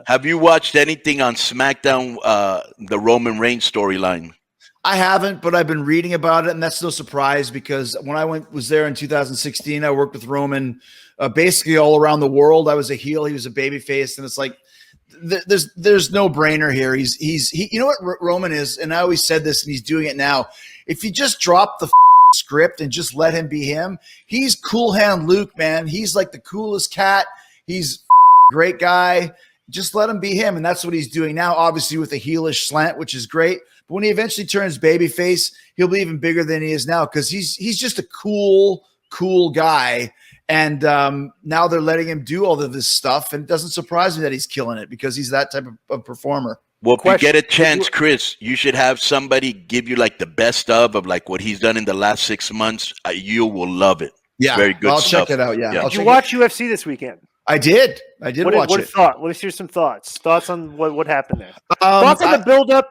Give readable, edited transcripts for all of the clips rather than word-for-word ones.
Have you watched anything on SmackDown, the Roman Reigns storyline? I haven't, but I've been reading about it, and that's no surprise because when I was there in 2016, I worked with Roman basically all around the world. I was a heel, he was a babyface, and it's like there's no brainer here. He you know what Roman is, and I always said this, and he's doing it now. If you just drop the script and just let him be him, he's Cool Hand Luke, man. He's like the coolest cat. He's a great guy. Just let him be him, and that's what he's doing now. Obviously, with a heelish slant, which is great. But when he eventually turns babyface, he'll be even bigger than he is now because he's just a cool guy. And now they're letting him do all of this stuff, and it doesn't surprise me that he's killing it because he's that type of performer. Well, if you get a chance, Chris, you should have somebody give you like the best of like what he's done in the last 6 months. You will love it. Yeah, very good. I'll stuff. check it out. Yeah. Did you watch UFC this weekend? I did. Watch it. Let's hear some thoughts. Thoughts on what happened there. Thoughts on the build-up.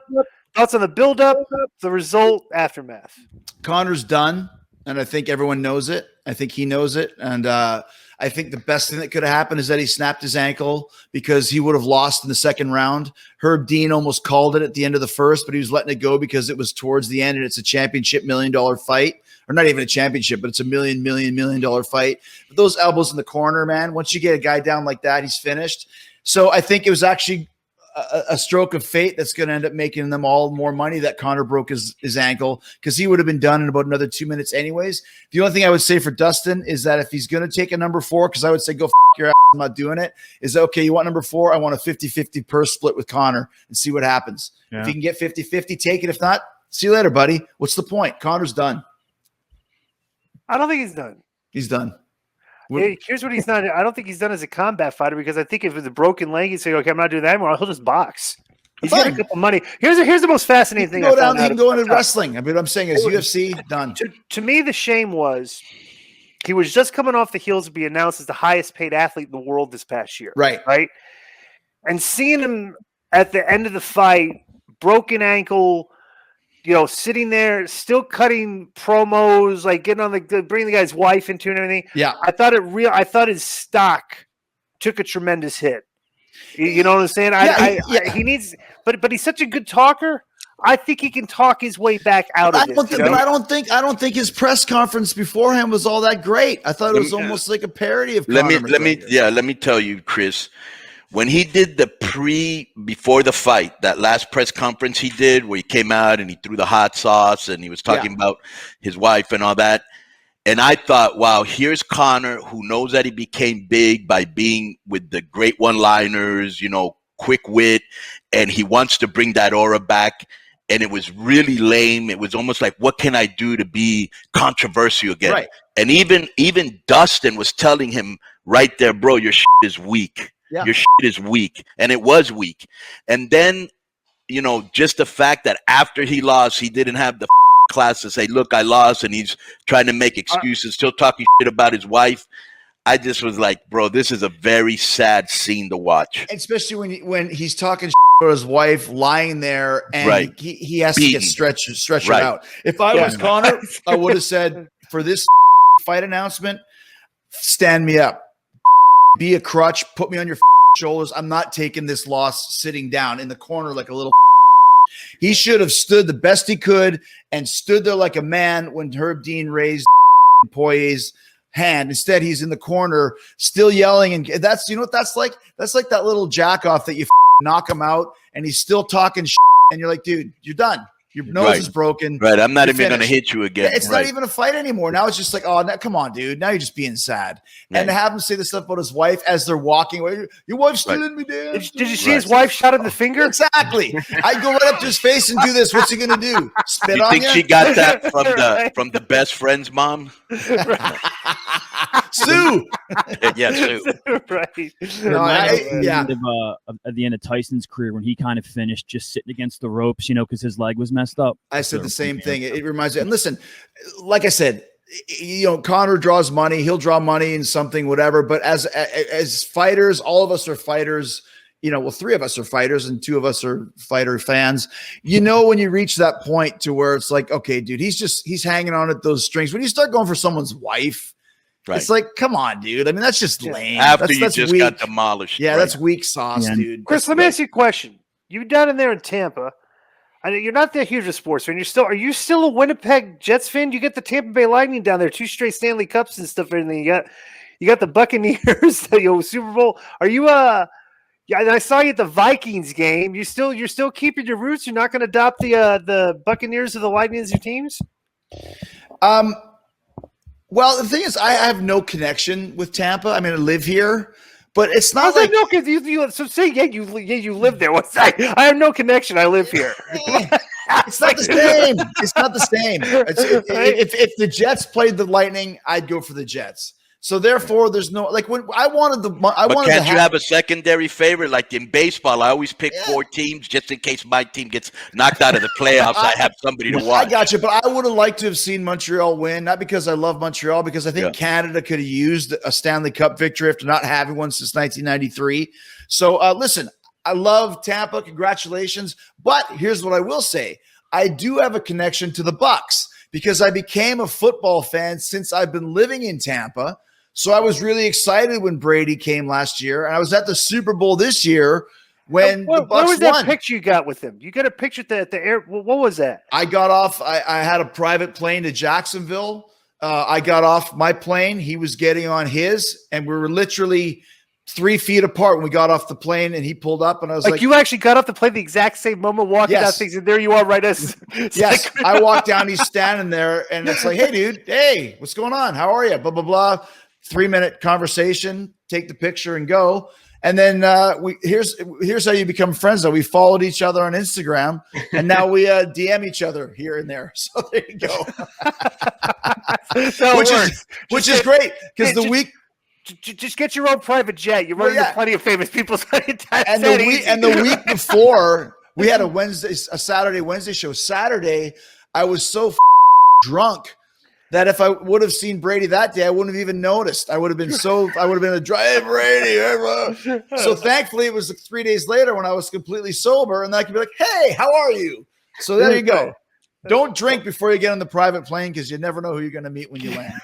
Thoughts on the build-up, the result, aftermath. Conor's done, and I think everyone knows it. I think he knows it, and I think the best thing that could have happened is that he snapped his ankle because he would have lost in the second round. Herb Dean almost called it at the end of the first, but he was letting it go because it was towards the end, and it's a championship $1 million fight. Or not even a championship, but it's a $1 million fight. But those elbows in the corner, man, once you get a guy down like that, he's finished. So I think it was actually a stroke of fate that's going to end up making them all more money that Conor broke his ankle because he would have been done in about another 2 minutes anyways. The only thing I would say for Dustin is that if he's going to take a number 4, because I would say go your ass, I'm not doing it, is okay, you want number 4? I want a 50-50 purse split with Conor and see what happens. Yeah. If you can get 50-50, take it. If not, see you later, buddy. What's the point? Conor's done. I don't think he's done. He's done. Here's what he's not. I don't think he's done as a combat fighter because I think if it's a broken leg, he'd say, "Okay, I'm not doing that anymore." He'll just box. He's got a couple money. Here's the most fascinating thing. He can go into wrestling. I mean, what I'm saying is UFC done. To me, the shame was he was just coming off the heels to be announced as the highest paid athlete in the world this past year. Right. And seeing him at the end of the fight, broken ankle. Sitting there, still cutting promos, like getting on bringing the guy's wife into it and everything. Yeah, I thought his stock took a tremendous hit. You know what I'm saying? He needs, but he's such a good talker. I think he can talk his way back out of it. But I don't think his press conference beforehand was all that great. I thought it was almost like a parody of. Let me tell you, Chris. When he did the before the fight, that last press conference he did where he came out and he threw the hot sauce and he was talking about his wife and all that. And I thought, wow, here's Conor who knows that he became big by being with the great one-liners, quick wit, and he wants to bring that aura back. And it was really lame. It was almost like, what can I do to be controversial again? Right. And even Dustin was telling him right there, bro, your shit is weak. Yeah. Your shit is weak. And it was weak. And then, just the fact that after he lost, he didn't have the class to say, look, I lost. And he's trying to make excuses, still talking shit about his wife. I just was like, bro, this is a very sad scene to watch. Especially when he's talking about his wife lying there and he has to get stretched out. If I was Conor, I would have said, for this fight announcement, stand me up. Be a crutch, put me on your shoulders. I'm not taking this loss sitting down in the corner like a little. He should have stood the best he could and stood there like a man when Herb Dean raised Poirier's hand. Instead, he's in the corner still yelling. And that's, what that's like? That's like that little jack off that you knock him out and he's still talking and you're like, dude, you're done. Your nose is broken. Right. I'm not even going to hit you again. It's not even a fight anymore. Now it's just like, oh, come on, dude. Now you're just being sad. Right. And to have him say this stuff about his wife as they're walking away, your wife's stealing me, Dan. Did you see his wife shot him the finger? Exactly. I'd go right up to his face and do this. What's he going to do? Spit on you? Think she got that from the best friend's mom? Sue. Yeah, Sue. Right. At the end of Tyson's career when he kind of finished just sitting against the ropes, because his leg was messed up. I said the same thing. It reminds me. And listen, like I said, Conor draws money. He'll draw money in something, whatever. But as fighters, all of us are fighters. 3 of us are fighters and 2 of us are fighter fans. When you reach that point to where it's like, okay, dude, he's hanging on at those strings. When you start going for someone's wife, Right. It's like, come on, dude. I mean, that's just lame. After that's you just weak. got demolished. Yeah, right? that's weak sauce, dude. Chris, let me ask you a question. You down in there in Tampa. I know you're not that huge a sports fan. Are you still a Winnipeg Jets fan? You get the Tampa Bay Lightning down there, 2 straight Stanley Cups and stuff. And you got the Buccaneers, the Super Bowl. Are you Yeah, and I saw you at the Vikings game. You're still keeping your roots. You're not going to adopt the Buccaneers or the Lightning as your teams. Well, the thing is, I have no connection with Tampa. I mean, I live here, but it's not like no. Because so say you live there. I have no connection. I live here. It's not the same. It's not the same. If the Jets played the Lightning, I'd go for the Jets. So therefore, there's no like when I wanted the. Can't you have a secondary favorite like in baseball? I always pick 4 teams just in case my team gets knocked out of the playoffs. I have somebody to watch. I got you, but I would have liked to have seen Montreal win, not because I love Montreal, because I think Canada could have used a Stanley Cup victory after not having one since 1993. So listen, I love Tampa. Congratulations, but here's what I will say: I do have a connection to the Bucks because I became a football fan since I've been living in Tampa. So I was really excited when Brady came last year, and I was at the Super Bowl this year when the Bucks won. What was that picture you got with him? You got a picture at the air. What was that? I got off. I had a private plane to Jacksonville. I got off my plane. He was getting on his, and we were literally 3 feet apart when we got off the plane, and he pulled up, and I was like you actually got off the plane the exact same moment, walking down things, and there you are, right as yes. I walked down. He's standing there, and it's like, hey, dude, hey, what's going on? How are you? Blah blah blah. 3-minute conversation, take the picture and go. And then here's how you become friends. Though we followed each other on Instagram, and now we DM each other here and there. So there you go. which is great because just get your own private jet. You're running into plenty of famous people. And the week before we had a Saturday Wednesday show. Saturday I was so drunk that if I would have seen Brady that day, I wouldn't have even noticed. I would have been a drive Brady. So thankfully, it was like 3 days later when I was completely sober, and I could be like, "Hey, how are you?" So there you go. Don't drink before you get on the private plane because you never know who you're going to meet when you land.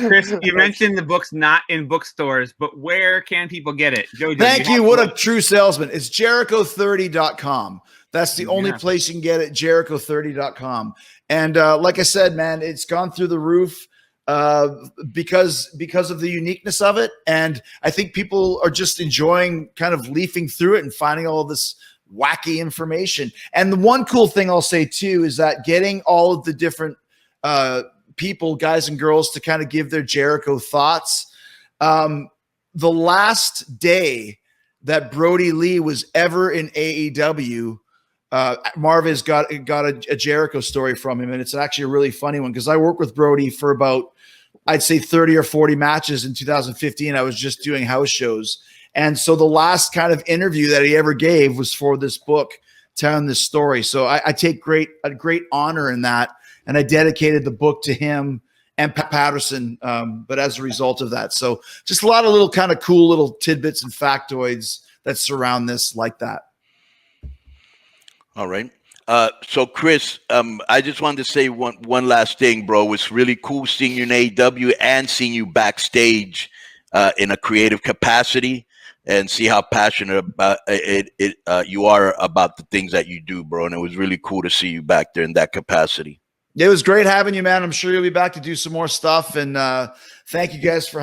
Chris, you mentioned the book's not in bookstores, but where can people get it? Jojo, Thank you. What a true salesman. It's Jericho30.com. That's the only place you can get it, Jericho30.com. And like I said, man, it's gone through the roof because of the uniqueness of it. And I think people are just enjoying kind of leafing through it and finding all this wacky information. And the one cool thing I'll say too is that getting all of the different people, guys and girls, to kind of give their Jericho thoughts. The last day that Brody Lee was ever in AEW, Marva's got a Jericho story from him, and it's actually a really funny one because I worked with Brody for about, I'd say 30 or 40 matches in 2015. I was just doing house shows. And so the last kind of interview that he ever gave was for this book, telling this story. So I take a great honor in that, and I dedicated the book to him and Pat Patterson, but as a result of that. So just a lot of little kind of cool little tidbits and factoids that surround this like that. All right. So Chris, I just wanted to say one last thing, bro. It's really cool seeing you in AEW and seeing you backstage in a creative capacity, and see how passionate about you are about the things that you do, bro. And it was really cool to see you back there in that capacity. It was great having you, man. I'm sure you'll be back to do some more stuff. And thank you guys for